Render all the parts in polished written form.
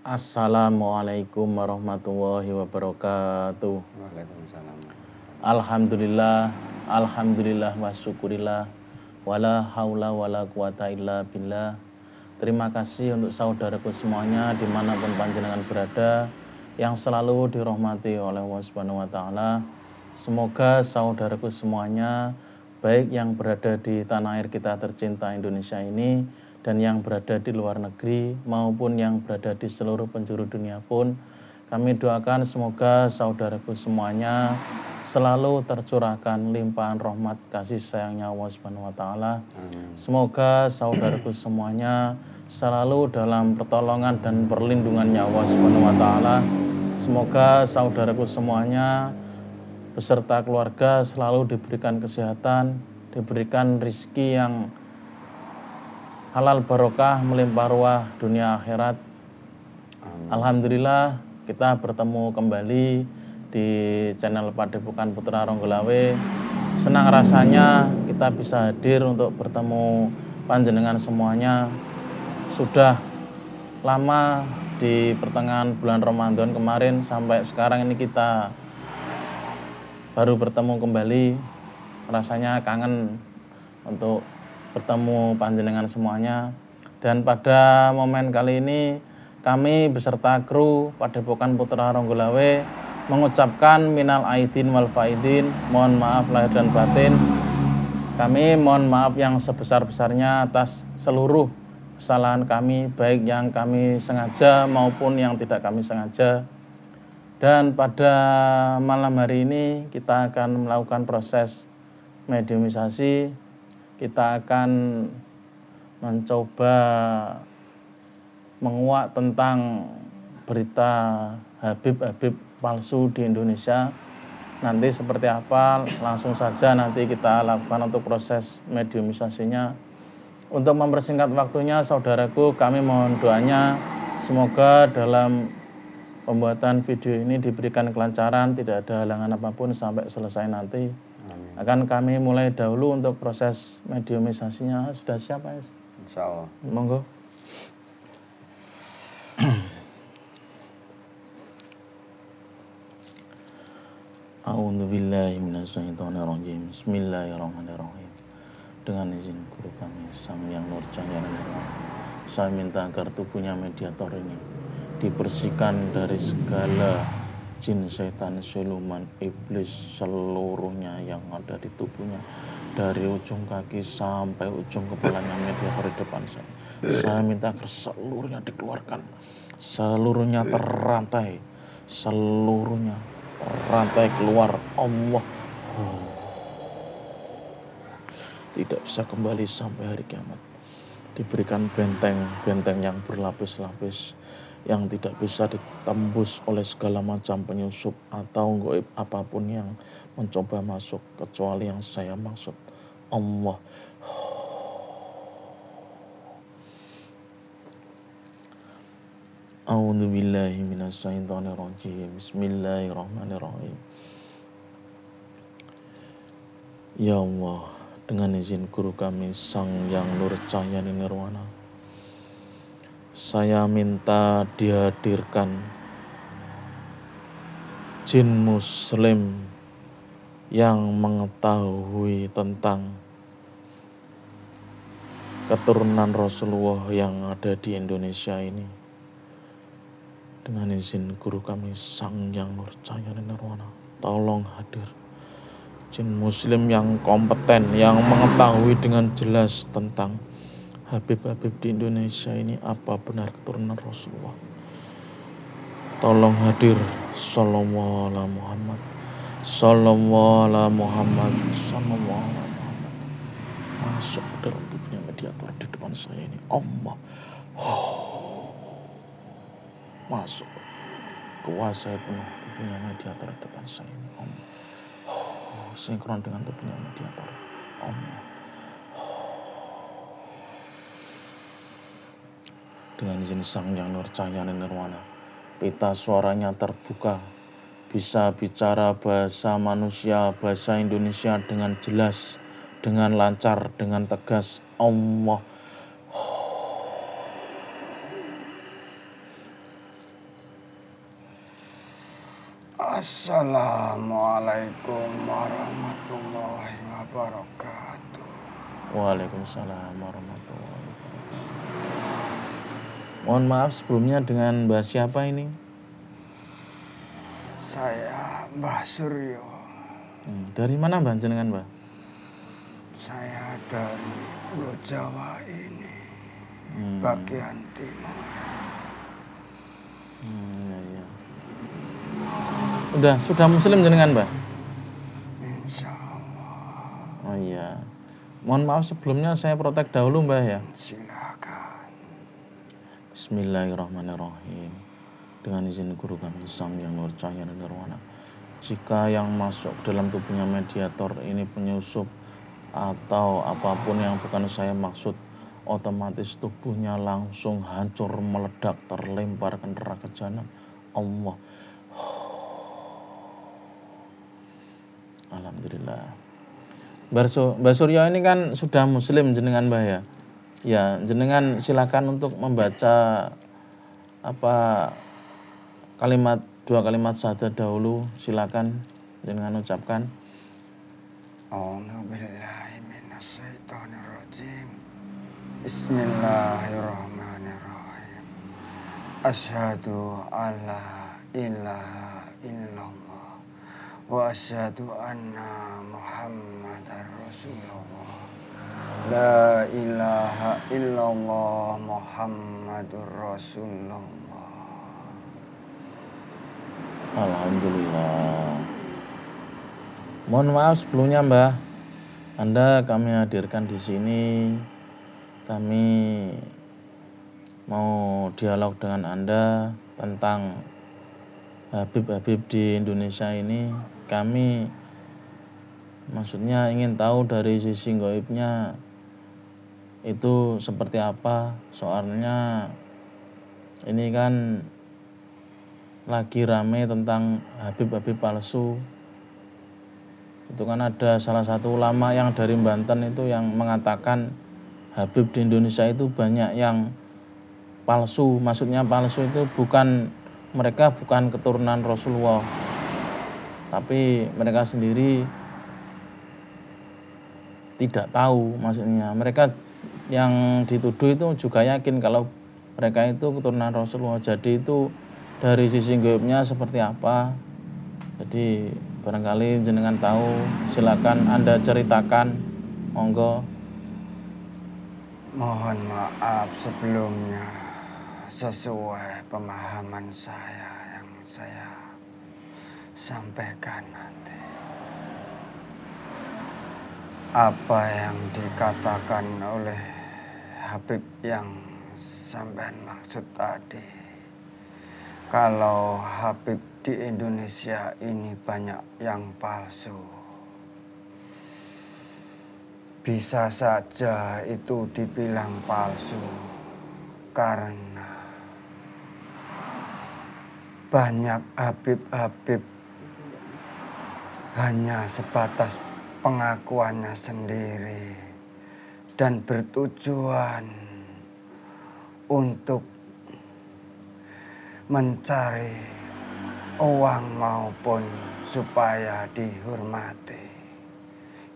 Assalamualaikum warahmatullahi wabarakatuh. Waalaikumsalam. Alhamdulillah, alhamdulillah wa syukurillah, wala haula wala quwata illa billah. Terima kasih untuk saudaraku semuanya dimanapun panjenengan berada, yang selalu dirahmati oleh Allah Subhanahu wa Ta'ala. Semoga saudaraku semuanya, baik yang berada di tanah air kita tercinta Indonesia ini, dan yang berada di luar negeri maupun yang berada di seluruh penjuru dunia pun, kami doakan semoga saudaraku semuanya selalu tercurahkan limpahan rahmat kasih sayangnya Allah Subhanahu wa Ta'ala. Semoga saudaraku semuanya selalu dalam pertolongan dan perlindungannya Allah Subhanahu wa Ta'ala. Semoga saudaraku semuanya beserta keluarga selalu diberikan kesehatan, diberikan rezeki yang halal barokah, melimpah ruah dunia akhirat. Alhamdulillah kita bertemu kembali di channel Padepokan Putra Ronggolawe. Senang rasanya kita bisa hadir untuk bertemu panjenengan semuanya. Sudah lama di pertengahan bulan Ramadan kemarin sampai sekarang ini kita baru bertemu kembali. Rasanya kangen untuk bertemu panjenengan semuanya. Dan pada momen kali ini kami beserta kru Padepokan Putra Ronggolawe mengucapkan minal aidin wal faidin, mohon maaf lahir dan batin. Kami mohon maaf yang sebesar-besarnya atas seluruh kesalahan kami, baik yang kami sengaja maupun yang tidak kami sengaja. Dan pada malam hari ini kita akan melakukan proses mediumisasi. Kita akan mencoba menguak tentang berita Habib palsu di Indonesia. Nanti seperti apa, langsung saja nanti kita lakukan untuk proses mediumisasinya. Untuk mempersingkat waktunya, saudaraku, kami mohon doanya semoga dalam pembuatan video ini diberikan kelancaran, tidak ada halangan apapun sampai selesai nanti. Akan kami mulai dahulu untuk proses mediumisasinya. Sudah siap, Mas? Insya Allah. Monggo. A'udzubillahi minasyaitonirrajim. Bismillahirrahmanirrahim. Dengan izin guru kami Sang Yang Nur Cahaya Nirwana, saya minta agar tubuhnya mediator ini dibersihkan dari segala jin, setan, siluman, iblis seluruhnya yang ada di tubuhnya, dari ujung kaki sampai ujung kepalanya mediator di depan saya. Saya minta agar seluruhnya dikeluarkan, seluruhnya terrantai, seluruhnya rantai keluar. Allah tidak bisa kembali sampai hari kiamat. Diberikan benteng yang berlapis-lapis yang tidak bisa ditembus oleh segala macam penyusup atau gaib apapun yang mencoba masuk, kecuali yang saya maksud. Allah. A'udzubillahi minasyaitonirrajim. Bismillahirrahmanirrahim. Ya Allah, dengan izin guru kami Sang Yang Nur Cahaya Nirwana, saya minta dihadirkan jin muslim yang mengetahui tentang keturunan Rasulullah yang ada di Indonesia ini. Dengan izin guru kami Sang Yang Nur Cahaya Nirwana, tolong hadir jin muslim yang kompeten, yang mengetahui dengan jelas tentang Habib-habib di Indonesia ini apa benar keturunan Rasulullah. Tolong hadir. Sallallahu ala Muhammad, sallallahu ala Muhammad, sallallahu ala Muhammad. Masuk ke dalam tubuhnya mediator di depan saya ini. Allah. Masuk. Kuasai penuh tubuhnya mediator di depan saya ini. Allah. Sinkron dengan tubuhnya mediator. Allah. Dengan izin Sang Yang Nur Cahaya Nirwana, pita suaranya terbuka, bisa bicara bahasa manusia, bahasa Indonesia dengan jelas, dengan lancar, dengan tegas. Allah. Assalamualaikum warahmatullahi wabarakatuh. Waalaikumsalam warahmatullahi wabarakatuh. Mohon maaf sebelumnya, dengan Mbah siapa ini? Saya Mbah Suryo. Dari mana Mbah jenengan, Mbah? Saya dari Pulau Jawa ini, bagian timur. Iya. Sudah muslim jenengan, Mbah? Insya Allah. Oh iya. Mohon maaf sebelumnya, saya protek dahulu, Mbah ya. Silakan. Bismillahirrahmanirrahim. Dengan izin guru kami Sang Yang Nur Cahaya Nirwana, jika yang masuk dalam tubuhnya mediator ini penyusup atau apapun yang bukan saya maksud, otomatis tubuhnya langsung hancur, meledak, terlempar ke neraka jahanam. Allah. Alhamdulillah. Mbah Suryo ini kan sudah muslim jenengan, Mbah ya. Ya, jenengan silakan untuk membaca dua kalimat syahadat dahulu, silakan jenengan ucapkan. A'udzubillahi minasyaitonirrajim. Bismillahirrahmanirrahim. Asyhadu alla ilaha illallah wa asyhadu anna Muhammadar Rasulullah. La ilaha illallah Muhammadur Rasulullah. Alhamdulillah. Mohon maaf sebelumnya, Mbah. Anda kami hadirkan di sini. Kami mau dialog dengan Anda tentang Habib-habib di Indonesia ini. Kami maksudnya ingin tahu dari sisi gaibnya itu seperti apa. Soalnya ini kan lagi rame tentang Habib-habib palsu. Itu kan ada salah satu ulama yang dari Banten itu yang mengatakan Habib di Indonesia itu banyak yang palsu. Maksudnya palsu itu mereka bukan keturunan Rasulullah, tapi mereka sendiri tidak tahu. Maksudnya mereka yang dituduh itu juga yakin kalau mereka itu keturunan Rasulullah. Jadi itu dari sisi gaibnya seperti apa. Jadi barangkali jenengan tahu, silakan Anda ceritakan, monggo. Mohon maaf sebelumnya, sesuai pemahaman saya yang saya sampaikan nanti. Apa yang dikatakan oleh Habib yang sampean maksud tadi, kalau Habib di Indonesia ini banyak yang palsu, bisa saja itu dibilang palsu karena banyak Habib-habib hanya sebatas pengakuannya sendiri dan bertujuan untuk mencari uang maupun supaya dihormati.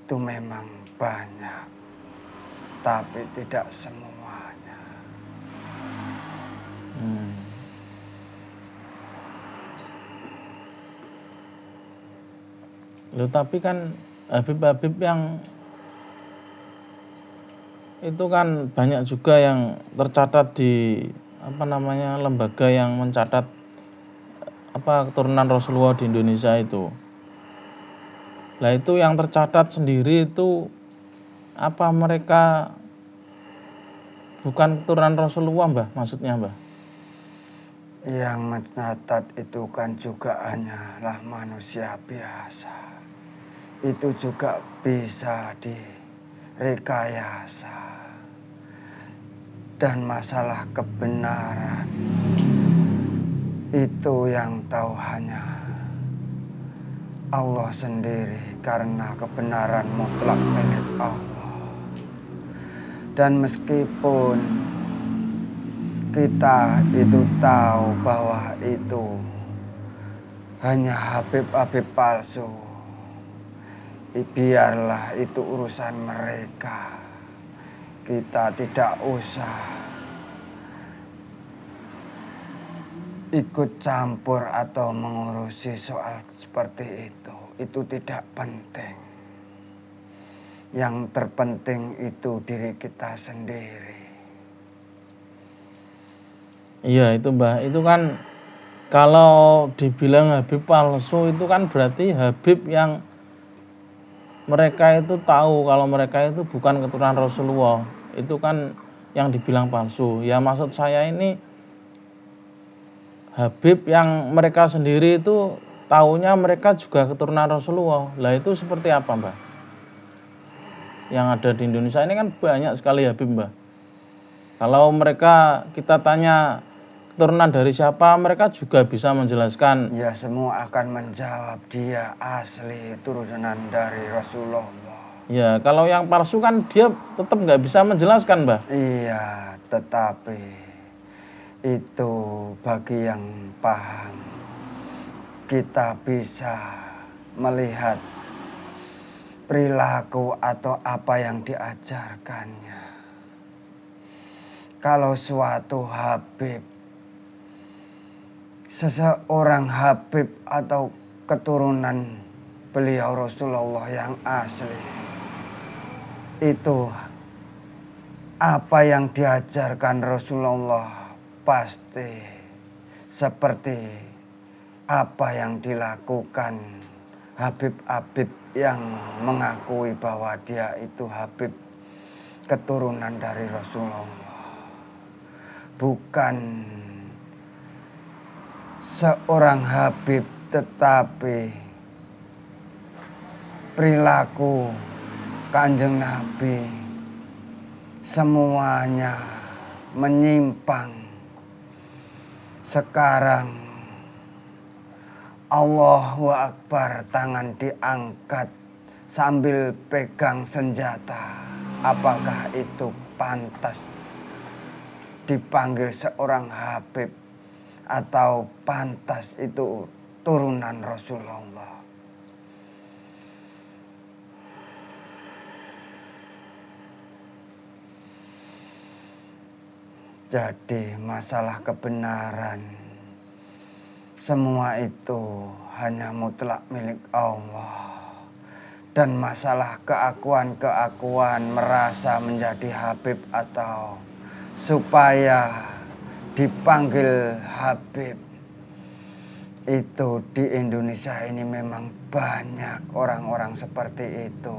Itu memang banyak, tapi tidak semuanya. Loh, tapi kan Habib-habib yang itu kan banyak juga yang tercatat di lembaga yang mencatat keturunan Rasulullah di Indonesia itu. Lah itu yang tercatat sendiri itu apa mereka bukan keturunan Rasulullah, Mbah? Maksudnya, Mbah? Yang mencatat itu kan juga hanyalah manusia biasa. Itu juga bisa direkayasa. Dan masalah kebenaran itu yang tahu hanya Allah sendiri, karena kebenaran mutlak milik Allah. Dan meskipun kita itu tahu bahwa itu hanya Habib-habib palsu. Biarlah itu urusan mereka. Kita tidak usah ikut campur atau mengurusi soal seperti itu. Itu tidak penting. Yang terpenting itu diri kita sendiri. Iya itu Mbah, itu kan kalau dibilang Habib palsu itu kan berarti Habib yang mereka itu tahu kalau mereka itu bukan keturunan Rasulullah. Itu kan yang dibilang palsu. Ya maksud saya ini Habib yang mereka sendiri itu tahunya mereka juga keturunan Rasulullah. Lah itu seperti apa Mbah? Yang ada di Indonesia ini kan banyak sekali Habib Mbah. Kalau mereka kita tanya keturunan dari siapa, mereka juga bisa menjelaskan. Ya semua akan menjawab dia asli turunan dari Rasulullah. Ya kalau yang palsu kan dia tetap nggak bisa menjelaskan Mbah. Iya, tetapi itu bagi yang paham. Kita bisa melihat perilaku atau apa yang diajarkannya. Kalau suatu Habib, seseorang Habib atau keturunan beliau Rasulullah yang asli, itu apa yang diajarkan Rasulullah pasti seperti apa yang dilakukan Habib-habib yang mengakui bahwa dia itu Habib keturunan dari Rasulullah. Bukan seorang Habib, tetapi perilaku Kanjeng Nabi semuanya menyimpang. Sekarang Allahu Akbar, tangan diangkat sambil pegang senjata. Apakah itu pantas dipanggil seorang Habib atau pantas itu turunan Rasulullah? Jadi masalah kebenaran semua itu hanya mutlak milik Allah. Dan masalah keakuan-keakuan merasa menjadi Habib atau supaya dipanggil Habib, itu di Indonesia ini memang banyak orang-orang seperti itu.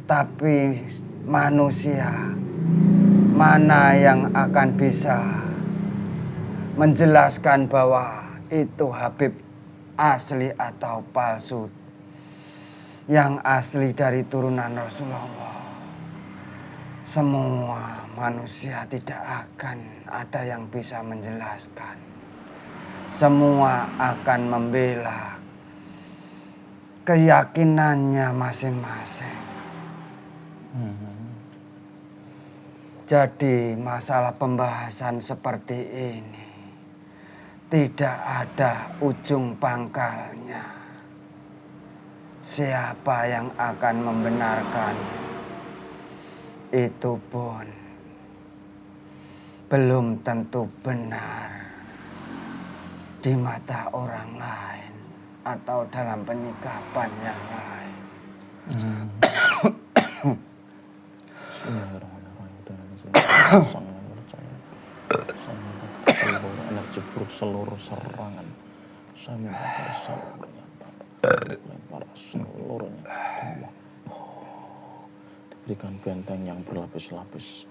Tapi manusia mana yang akan bisa menjelaskan bahwa itu Habib asli atau palsu? Yang asli dari turunan Rasulullah. Semua manusia tidak akan ada yang bisa menjelaskan. Semua akan membela keyakinannya masing-masing. Jadi masalah pembahasan seperti ini tidak ada ujung pangkalnya. Siapa yang akan membenarkan itu pun belum tentu benar di mata orang lain atau dalam penyikapan yang lain. Energi buruk seluruh serangan saya lempar seluruhnya Allah. Diberikan benteng yang berlapis-lapis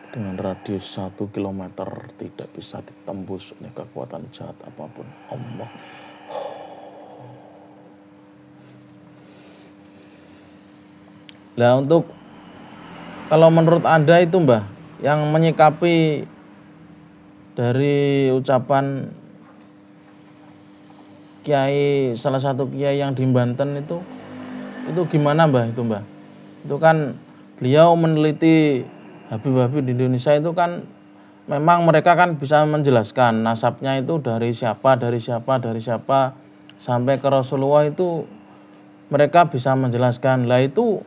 dengan radius 1 kilometer, tidak bisa ditembus oleh kekuatan jahat apapun. Allah. Nah untuk kalau menurut Anda itu Mbah yang menyikapi dari ucapan kiai, salah satu kiai yang di Banten itu gimana Mbah itu Mbah? Itu kan beliau meneliti Habib-habib di Indonesia itu kan memang mereka kan bisa menjelaskan nasabnya itu dari siapa, sampai ke Rasulullah itu mereka bisa menjelaskan. Lah itu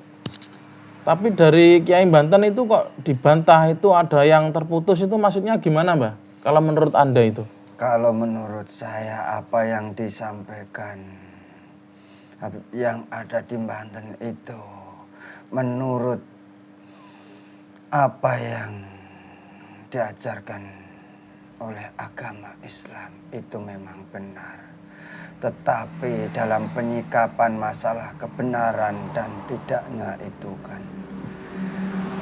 tapi dari Kiai Banten itu kok dibantah, itu ada yang terputus, itu maksudnya gimana, Mbah? Kalau menurut Anda itu? Kalau menurut saya apa yang disampaikan yang ada di Banten itu menurut apa yang diajarkan oleh agama Islam itu memang benar. Tetapi dalam penyikapan masalah kebenaran dan tidaknya itu kan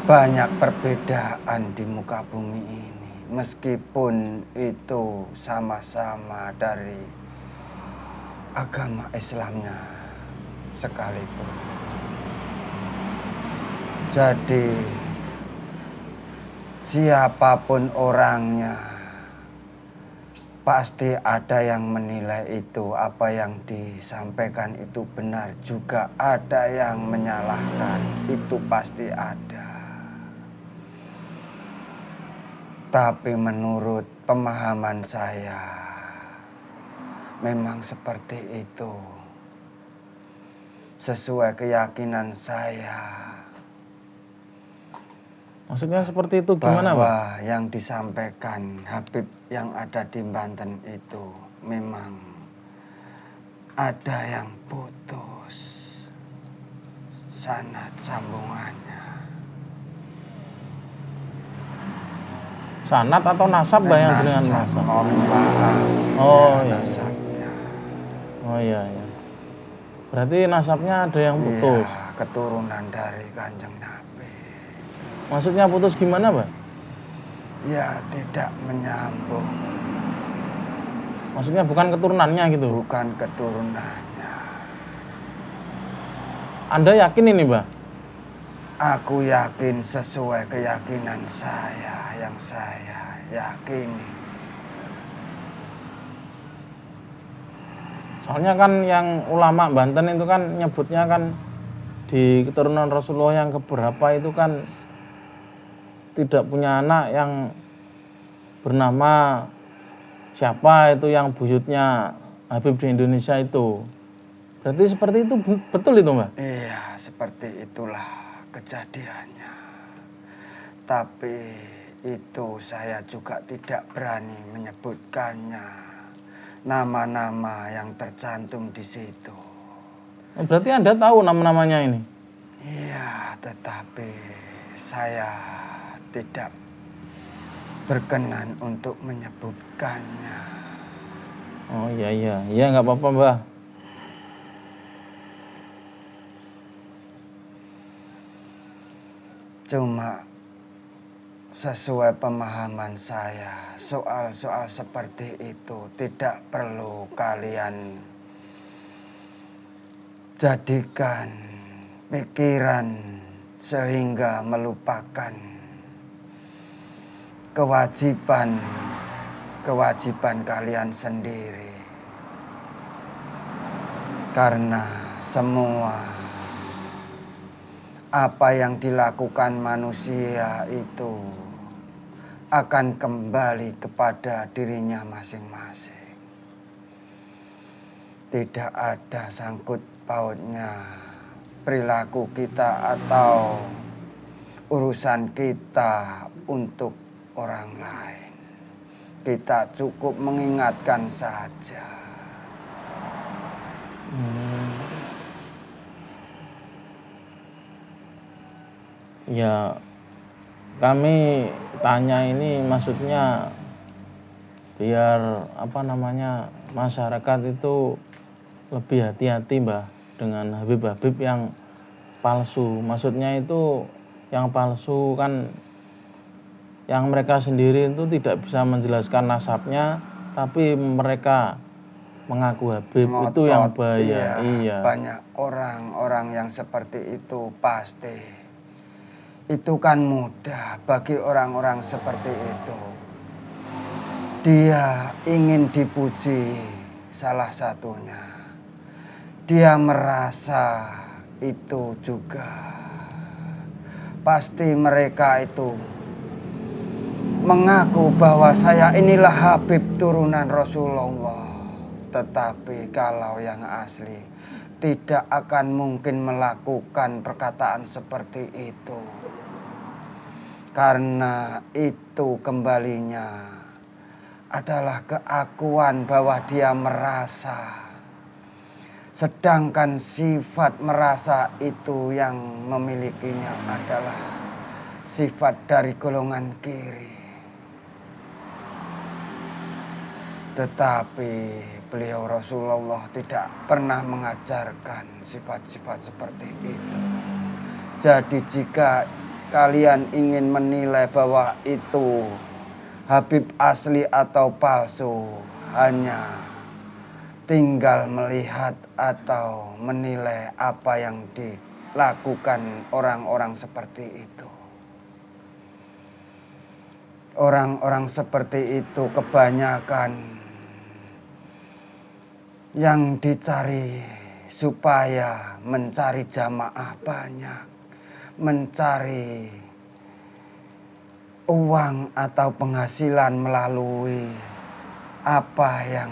banyak perbedaan di muka bumi ini. Meskipun itu sama-sama dari agama Islamnya sekalipun. Jadi siapapun orangnya pasti ada yang menilai itu apa yang disampaikan itu benar, juga ada yang menyalahkan, itu pasti ada. Tapi menurut pemahaman saya memang seperti itu. Sesuai keyakinan saya. Maksudnya seperti itu gimana, Pak? Bahwa yang disampaikan Habib yang ada di Banten itu memang ada yang putus sanad sambungannya. Sanad atau nasab, Mbah, yang jenengan nasab? Oh iya. Nasabnya. Oh iya, iya. Berarti nasabnya ada yang putus. Iya, keturunan dari Kanjeng Nabi. Maksudnya putus gimana, Mbah? Ya, tidak menyambung. Maksudnya bukan keturunannya gitu? Bukan keturunannya. Anda yakin ini, Mbah? Aku yakin sesuai keyakinan saya yang saya yakini. Soalnya kan yang ulama Banten itu kan nyebutnya kan di keturunan Rasulullah yang keberapa itu kan tidak punya anak yang bernama siapa itu yang buyutnya Habib di Indonesia itu. Berarti seperti itu, betul itu, Mbak? Iya, seperti itulah kejadiannya. Tapi itu saya juga tidak berani menyebutkannya. Nama-nama yang tercantum di situ. Berarti Anda tahu nama-namanya ini? Iya, tetapi saya tidak berkenan untuk menyebutkannya. Oh iya, nggak apa-apa, Mbah. Cuma sesuai pemahaman saya, soal-soal seperti itu tidak perlu kalian jadikan pikiran sehingga melupakan kewajiban kalian sendiri. Karena semua apa yang dilakukan manusia itu akan kembali kepada dirinya masing-masing. Tidak ada sangkut pautnya perilaku kita atau urusan kita untuk orang lain. Kita cukup mengingatkan saja. Ya, kami tanya ini maksudnya biar masyarakat itu lebih hati-hati, Mbah, dengan Habib-Habib yang palsu. Maksudnya itu yang palsu kan yang mereka sendiri itu tidak bisa menjelaskan nasabnya, tapi mereka mengaku Habib. Ngotot, itu yang bahaya. Iya. Banyak orang-orang yang seperti itu pasti. Itu kan mudah bagi orang-orang seperti itu. Dia ingin dipuji salah satunya. Dia merasa itu juga. Pasti mereka itu mengaku bahwa saya inilah Habib turunan Rasulullah. Tetapi kalau yang asli tidak akan mungkin melakukan perkataan seperti itu. Karena itu kembalinya adalah keakuan bahwa dia merasa. Sedangkan sifat merasa itu yang memilikinya adalah sifat dari golongan kiri. Tetapi beliau Rasulullah tidak pernah mengajarkan sifat-sifat seperti itu. Jadi jika kalian ingin menilai bahwa itu Habib asli atau palsu, hanya tinggal melihat atau menilai apa yang dilakukan orang-orang seperti itu. Orang-orang seperti itu kebanyakan yang dicari supaya mencari jamaah banyak, mencari uang atau penghasilan melalui apa yang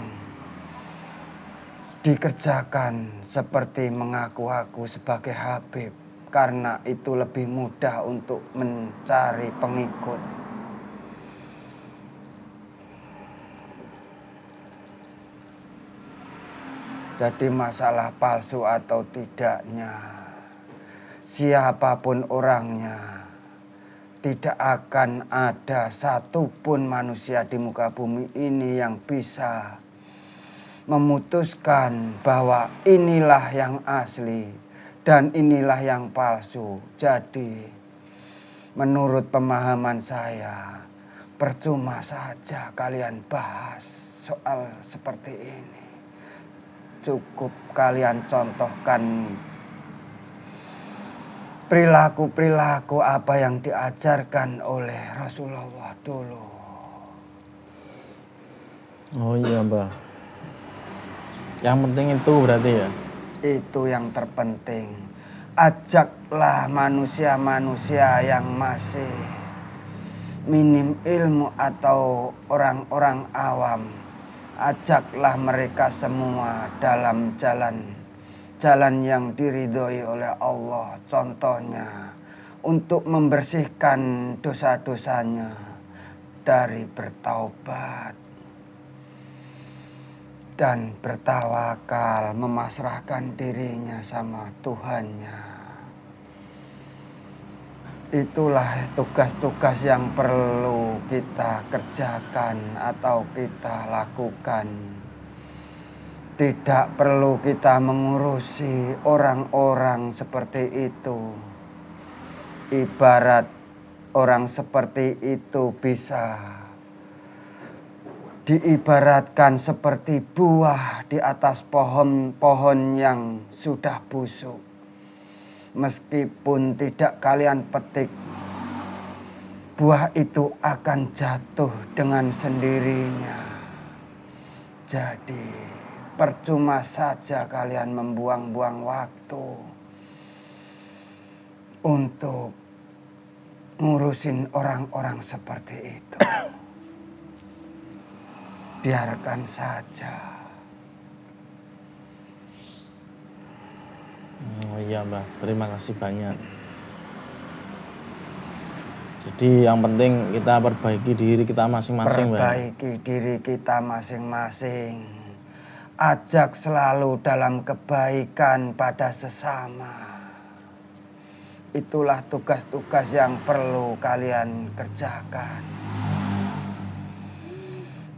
dikerjakan seperti mengaku-ngaku sebagai Habib, karena itu lebih mudah untuk mencari pengikut. Jadi masalah palsu atau tidaknya, siapapun orangnya, tidak akan ada satupun manusia di muka bumi ini yang bisa memutuskan bahwa inilah yang asli dan inilah yang palsu. Jadi menurut pemahaman saya, percuma saja kalian bahas soal seperti ini. Cukup kalian contohkan perilaku-perilaku apa yang diajarkan oleh Rasulullah dulu. Oh iya, Mbah. Yang penting itu berarti ya? Itu yang terpenting. Ajaklah manusia-manusia yang masih minim ilmu atau orang-orang awam. Ajaklah mereka semua dalam jalan yang diridhoi oleh Allah. Contohnya untuk membersihkan dosa-dosanya dari bertaubat dan bertawakal, memasrahkan dirinya sama Tuhannya. Itulah tugas-tugas yang perlu kita kerjakan atau kita lakukan. Tidak perlu kita mengurusi orang-orang seperti itu. Ibarat orang seperti itu bisa diibaratkan seperti buah di atas pohon-pohon yang sudah busuk. Meskipun tidak kalian petik, buah itu akan jatuh dengan sendirinya. Jadi percuma saja kalian membuang-buang waktu untuk ngurusin orang-orang seperti itu. Biarkan saja. Oh iya, Mbah. Terima kasih banyak. Jadi yang penting kita perbaiki diri kita masing-masing, Mbah. Perbaiki diri kita masing-masing. Ajak selalu dalam kebaikan pada sesama. Itulah tugas-tugas yang perlu kalian kerjakan.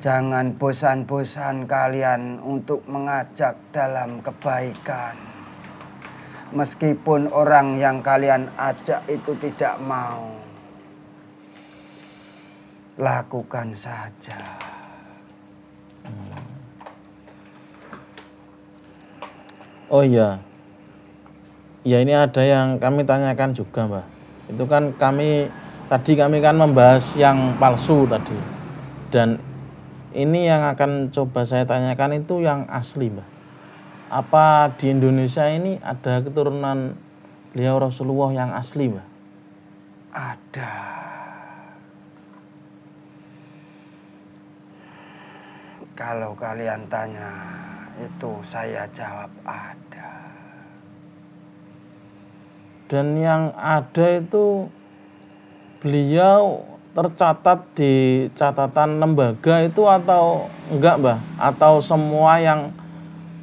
Jangan bosan-bosan kalian untuk mengajak dalam kebaikan. Meskipun orang yang kalian ajak itu tidak mau, lakukan saja. Oh iya. Ya ini ada yang kami tanyakan juga, Mbah. Itu kan kami kan membahas yang palsu tadi. Dan ini yang akan coba saya tanyakan itu yang asli, Mbah. Apa di Indonesia ini ada keturunan beliau Rasulullah yang asli, Mbah? Ada. Kalau kalian tanya itu saya jawab ada. Dan yang ada itu beliau tercatat di catatan lembaga itu atau enggak, Mbah? Atau semua yang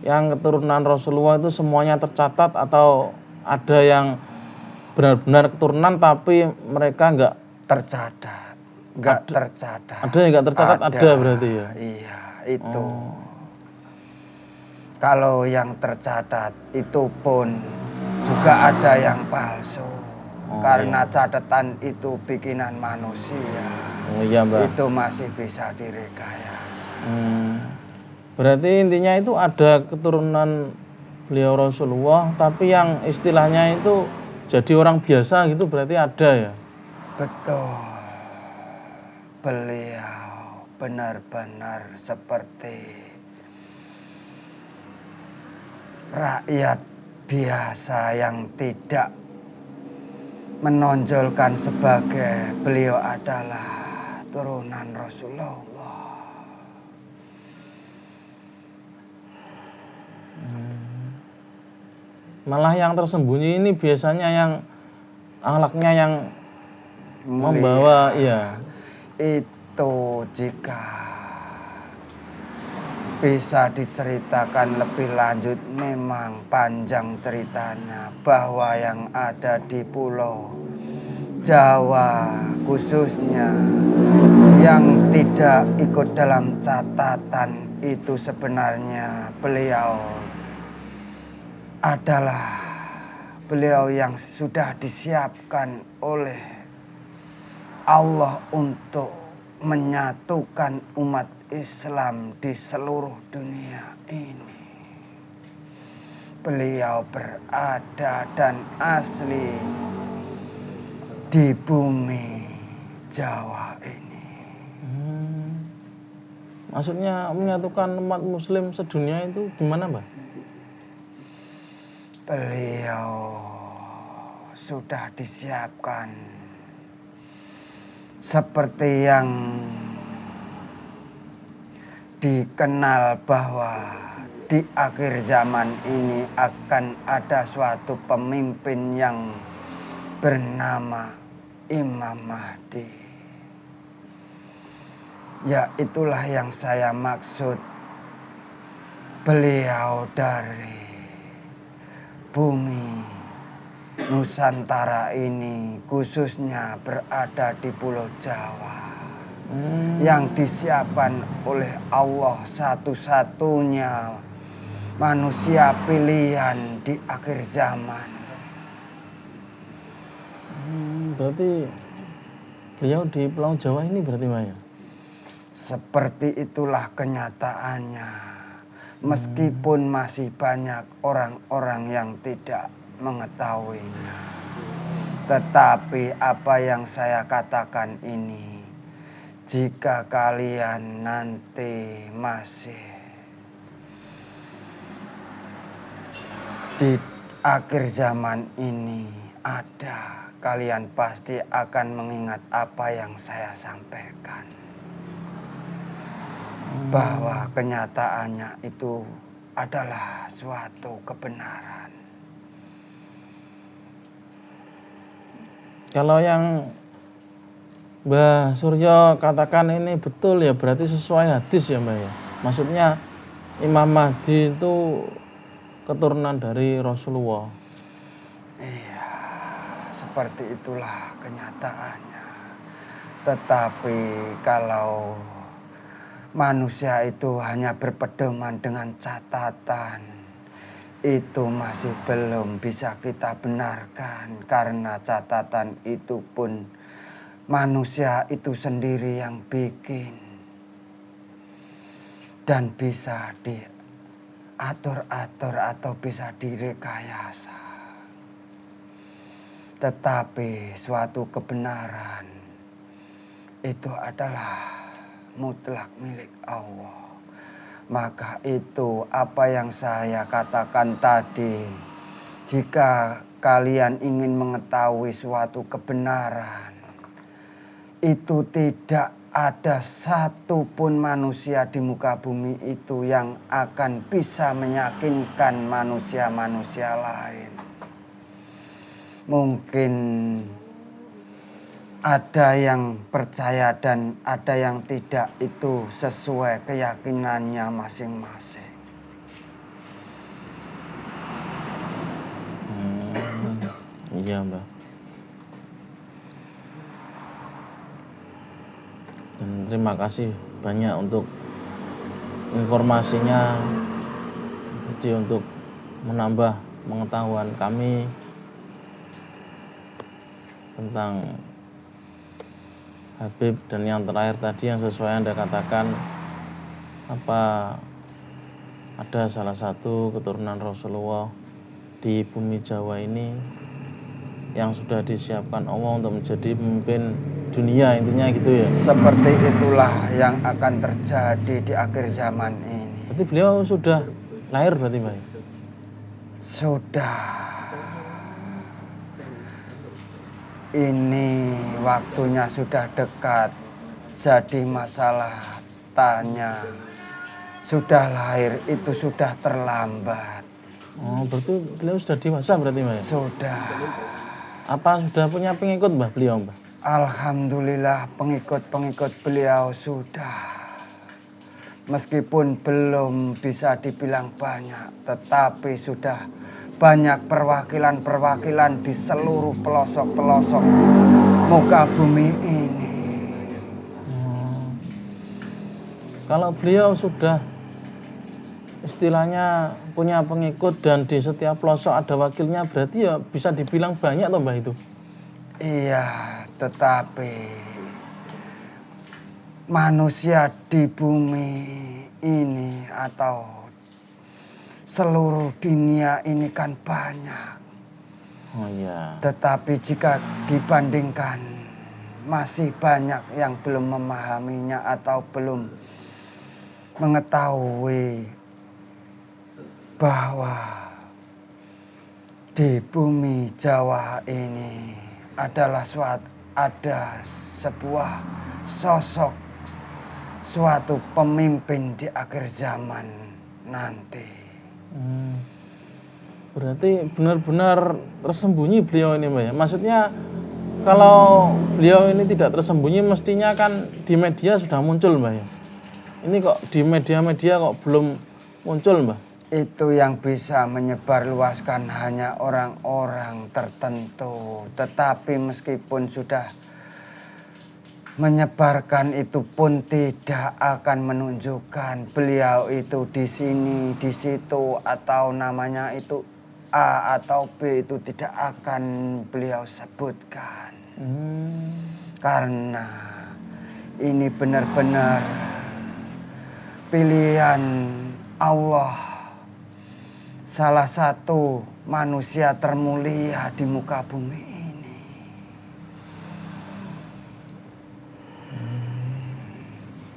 keturunan Rasulullah itu semuanya tercatat, atau ada yang benar-benar keturunan tapi mereka enggak Tercatat, enggak Ada- tercatat. ada yang enggak tercatat? Ada berarti ya? Iya, itu. Oh. Kalau yang tercatat itu pun juga ada yang palsu. Oh, Karena iya. catatan itu bikinan manusia. Oh iya, Mbah. Itu masih bisa direkayasa. Berarti intinya itu ada keturunan beliau Rasulullah, tapi yang istilahnya itu jadi orang biasa gitu, berarti ada ya? Betul. Beliau benar-benar seperti rakyat biasa yang tidak menonjolkan sebagai beliau adalah turunan Rasulullah. Malah yang tersembunyi ini biasanya yang akhlaknya yang membawa, iya. Itu jika bisa diceritakan lebih lanjut, memang panjang ceritanya, bahwa yang ada di Pulau Jawa khususnya yang tidak ikut dalam catatan itu sebenarnya beliau adalah beliau yang sudah disiapkan oleh Allah untuk menyatukan umat Islam di seluruh dunia ini. Beliau berada dan asli di bumi Jawa ini. Maksudnya menyatukan umat muslim sedunia itu gimana, Mbak? Beliau sudah disiapkan seperti yang dikenal bahwa di akhir zaman ini akan ada suatu pemimpin yang bernama Imam Mahdi. Ya, itulah yang saya maksud. Beliau dari bumi Nusantara ini, khususnya berada di Pulau Jawa, yang disiapkan oleh Allah, satu-satunya manusia pilihan di akhir zaman. Berarti beliau di Pulau Jawa ini berarti, Mbak, ya? Seperti itulah kenyataannya. Meskipun masih banyak orang-orang yang tidak mengetahuinya. Tetapi apa yang saya katakan ini, jika kalian nanti masih di akhir zaman ini ada, kalian pasti akan mengingat apa yang saya sampaikan. Bahwa kenyataannya itu adalah suatu kebenaran. Kalau yang Mbah Suryo katakan ini betul ya, berarti sesuai hadis ya, Mbak, ya? Maksudnya Imam Mahdi itu keturunan dari Rasulullah. Iya, seperti itulah kenyataannya. Tetapi kalau manusia itu hanya berpedoman dengan catatan, itu masih belum bisa kita benarkan, karena catatan itu pun manusia itu sendiri yang bikin dan bisa diatur-atur atau bisa direkayasa. Tetapi suatu kebenaran itu adalah mutlak milik Allah. Maka itu apa yang saya katakan tadi, jika kalian ingin mengetahui suatu kebenaran, itu tidak ada satu pun manusia di muka bumi itu yang akan bisa meyakinkan manusia-manusia lain. Mungkin ada yang percaya dan ada yang tidak, itu sesuai keyakinannya masing-masing. Iya, Mbah. Dan terima kasih banyak untuk informasinya, jadi untuk menambah pengetahuan kami tentang Habib, dan yang terakhir tadi yang sesuai Anda katakan, apa ada salah satu keturunan Rasulullah di bumi Jawa ini yang sudah disiapkan Allah untuk menjadi pemimpin dunia, intinya gitu ya. Seperti itulah yang akan terjadi di akhir zaman ini. Berarti beliau sudah lahir berarti, Mbak? Sudah. Ini waktunya sudah dekat. Jadi masalah tanya sudah lahir itu sudah terlambat. Oh, berarti beliau sudah dewasa berarti, Mbak? Sudah. Apa sudah punya pengikut, Mbak, beliau, Mbak? Alhamdulillah pengikut-pengikut beliau sudah. Meskipun belum bisa dibilang banyak, tetapi sudah banyak perwakilan-perwakilan di seluruh pelosok-pelosok muka bumi ini. Kalau beliau sudah istilahnya punya pengikut dan di setiap pelosok ada wakilnya, berarti ya bisa dibilang banyak toh, Mbah, itu? Iya, tetapi manusia di bumi ini atau seluruh dunia ini kan banyak. Oh iya. Tetapi jika dibandingkan, masih banyak yang belum memahaminya atau belum mengetahui bahwa di bumi Jawa ini adalah ada sebuah sosok suatu pemimpin di akhir zaman nanti. Berarti benar-benar tersembunyi beliau ini, Mbak, ya? Maksudnya kalau beliau ini tidak tersembunyi, mestinya kan di media sudah muncul, Mbak, ya? Ini kok di media-media kok belum muncul, Mbak? Itu yang bisa menyebarluaskan hanya orang-orang tertentu. Tetapi meskipun sudah menyebarkan, itu pun tidak akan menunjukkan beliau itu di sini, di situ, atau namanya itu A atau B, itu tidak akan beliau sebutkan. Karena ini benar-benar pilihan Allah, salah satu manusia termulia di muka bumi ini.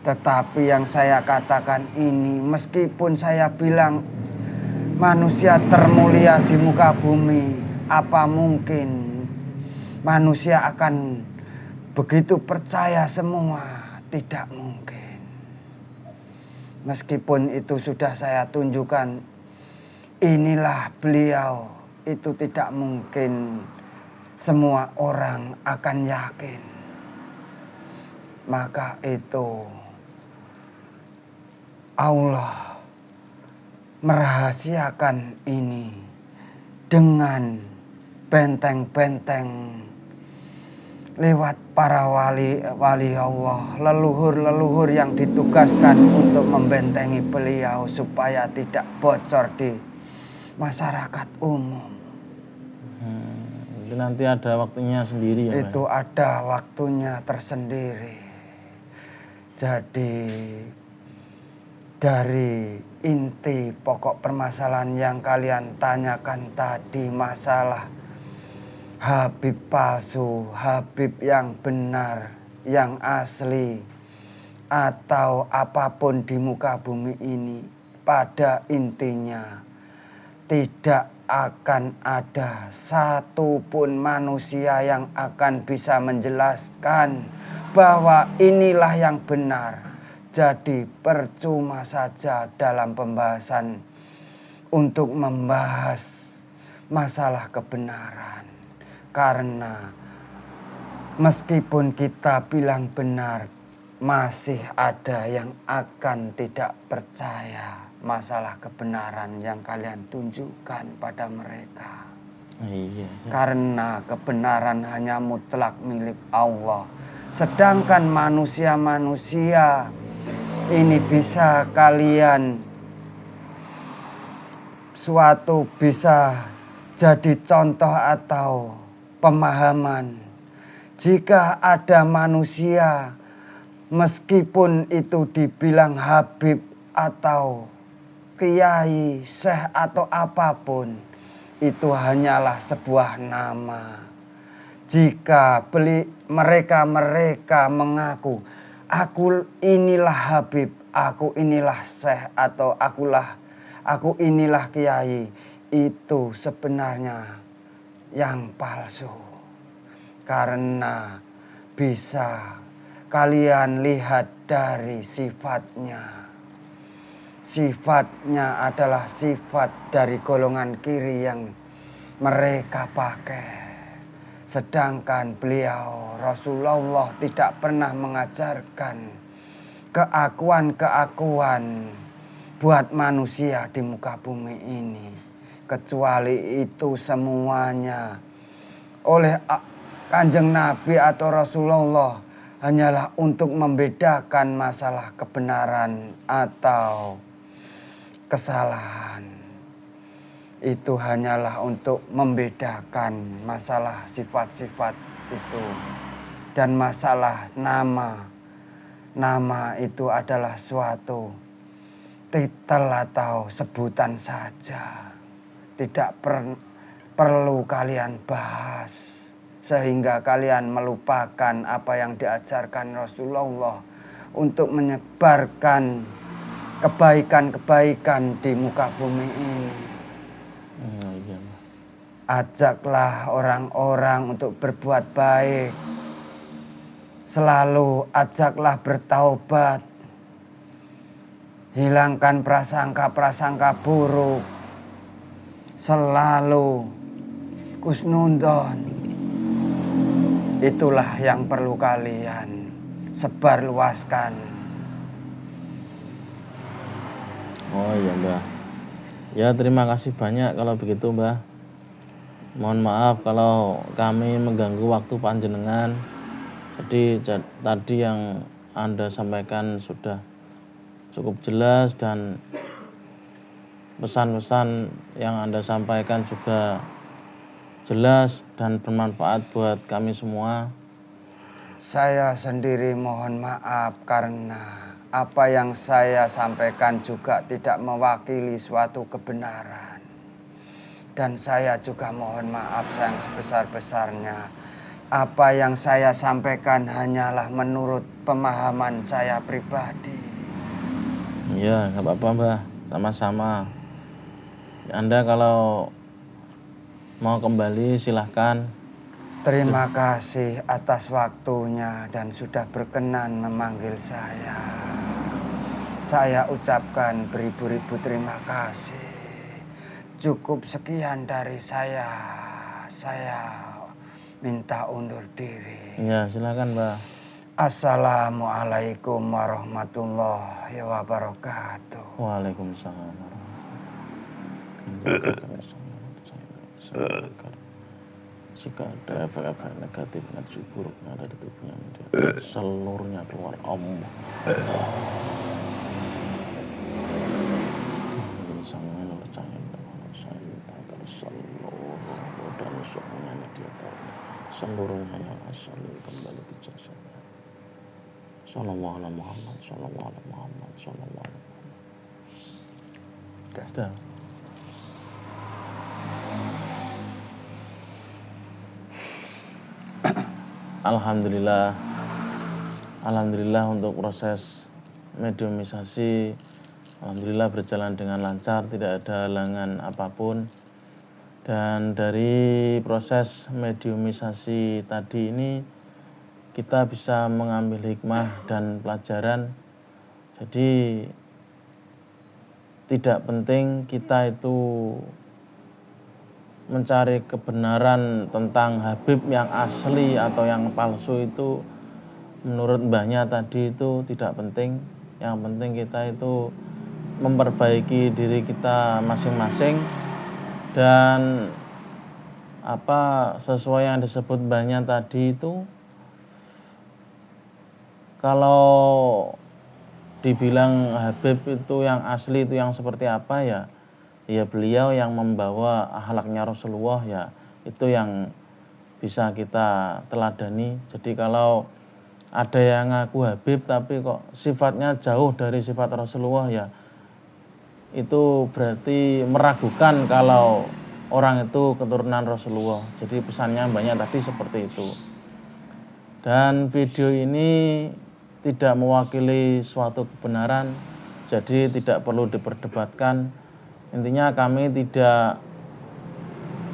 Tetapi yang saya katakan ini, meskipun saya bilang manusia termulia di muka bumi, apa mungkin manusia akan begitu percaya semua? Tidak mungkin. Meskipun itu sudah saya tunjukkan, inilah beliau, itu tidak mungkin semua orang akan yakin. Maka itu Allah merahasiakan ini dengan benteng-benteng lewat para wali Allah, leluhur-leluhur yang ditugaskan untuk membentengi beliau supaya tidak bocor di masyarakat umum. Itu nanti ada waktunya sendiri, ya, Itu Mbak? ada waktunya tersendiri. Jadi dari inti pokok permasalahan yang kalian tanyakan tadi, masalah Habib palsu, Habib yang benar, yang asli, atau apapun di muka bumi ini, pada intinya tidak akan ada satupun manusia yang akan bisa menjelaskan bahwa inilah yang benar. Jadi percuma saja dalam pembahasan untuk membahas masalah kebenaran. Karena meskipun kita bilang benar, masih ada yang akan tidak percaya masalah kebenaran yang kalian tunjukkan pada mereka. Iya. Karena kebenaran hanya mutlak milik Allah. Sedangkan manusia-manusia ini bisa kalian suatu bisa jadi contoh atau pemahaman. Jika ada manusia meskipun itu dibilang Habib atau Kiai, Syekh atau apapun, itu hanyalah sebuah nama. Jika mereka mengaku, aku inilah Habib, aku inilah Syekh atau aku inilah Kiai, itu sebenarnya yang palsu. Karena bisa kalian lihat dari sifatnya. Sifatnya adalah sifat dari golongan kiri yang mereka pakai. Sedangkan beliau Rasulullah tidak pernah mengajarkan keakuan-keakuan buat manusia di muka bumi ini. Kecuali itu semuanya oleh Kanjeng Nabi atau Rasulullah hanyalah untuk membedakan masalah kebenaran atau kesalahan. Itu hanyalah untuk membedakan masalah sifat-sifat itu. Dan masalah nama. Nama itu adalah suatu titel atau sebutan saja. Tidak perlu kalian bahas. Sehingga kalian melupakan apa yang diajarkan Rasulullah untuk menyebarkan kebaikan-kebaikan di muka bumi ini. Ajaklah orang-orang untuk berbuat baik. Selalu ajaklah bertaubat. Hilangkan prasangka-prasangka buruk. Selalu kusnudon. Itulah yang perlu kalian sebarluaskan. Oh iya Mbah. Ya terima kasih banyak kalau begitu Mbah. Mohon maaf kalau kami mengganggu waktu panjenengan. Jadi tadi yang Anda sampaikan sudah cukup jelas dan pesan-pesan yang Anda sampaikan juga jelas dan bermanfaat buat kami semua. Saya sendiri mohon maaf karena apa yang saya sampaikan juga tidak mewakili suatu kebenaran. Dan saya juga mohon maaf yang sebesar-besarnya. Apa yang saya sampaikan hanyalah menurut pemahaman saya pribadi. Iya, nggak apa-apa Mbah, sama-sama. Anda kalau mau kembali silahkan. Terima kasih atas waktunya dan sudah berkenan memanggil saya. Saya ucapkan beribu-ribu terima kasih. Cukup sekian dari saya. Saya minta undur diri. Ya, silakan Mbah. Assalamualaikum warahmatullahi wabarakatuh. Waalaikumsalam warahmatullahi. Jika ada efek-efek negatif energi buruk yang ada di tubuhnya, seluruhnya keluar Allah. Sama percaya saya minta seluruh dan semuanya dia tahu. Seluruhnya yang asal kembali ke jasadnya. Sallallahu alaihi Muhammad, sallallahu alaihi Muhammad, sallallahu alaihi Muhammad. Sudah. Alhamdulillah untuk proses mediumisasi alhamdulillah berjalan dengan lancar, tidak ada halangan apapun. Dan dari proses mediumisasi tadi ini kita bisa mengambil hikmah dan pelajaran. Jadi tidak penting kita itu mencari kebenaran tentang Habib yang asli atau yang palsu itu, menurut mbahnya tadi itu tidak penting. Yang penting kita itu memperbaiki diri kita masing-masing, dan sesuai yang disebut mbahnya tadi itu, kalau dibilang Habib itu yang asli itu yang seperti apa ya beliau yang membawa akhlaknya Rasulullah, ya itu yang bisa kita teladani. Jadi kalau ada yang ngaku Habib tapi kok sifatnya jauh dari sifat Rasulullah, ya itu berarti meragukan kalau orang itu keturunan Rasulullah. Jadi pesannya banyak tadi seperti itu. Dan video ini tidak mewakili suatu kebenaran, jadi tidak perlu diperdebatkan. Intinya kami tidak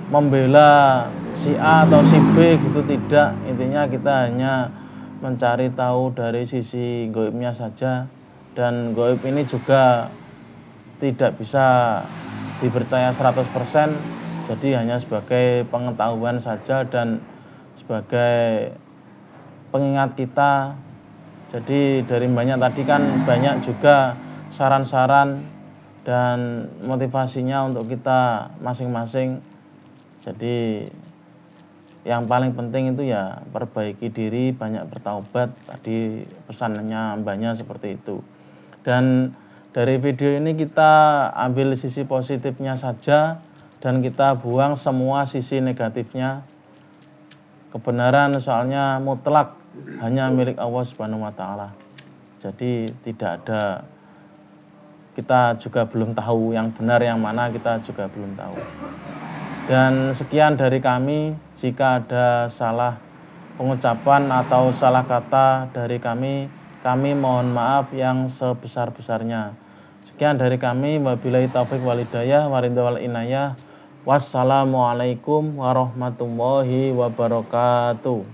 membela si A atau si B gitu, tidak. Intinya kita hanya mencari tahu dari sisi gaibnya saja, dan gaib ini juga tidak bisa dipercaya 100%, jadi hanya sebagai pengetahuan saja dan sebagai pengingat kita. Jadi dari banyak tadi kan banyak juga saran-saran dan motivasinya untuk kita masing-masing. Jadi yang paling penting itu ya perbaiki diri, banyak bertaubat. Tadi pesannya mbahnya seperti itu. Dan dari video ini kita ambil sisi positifnya saja dan kita buang semua sisi negatifnya. Kebenaran soalnya mutlak, hanya milik Allah Subhanahu wa taala. Jadi tidak ada, kita juga belum tahu yang benar yang mana, kita juga belum tahu. Dan sekian dari kami. Jika ada salah pengucapan atau salah kata dari kami mohon maaf yang sebesar-besarnya. Sekian dari kami, wabillahi taufik wal hidayah, waridwal inayah. Wassalamualaikum warahmatullahi wabarakatuh.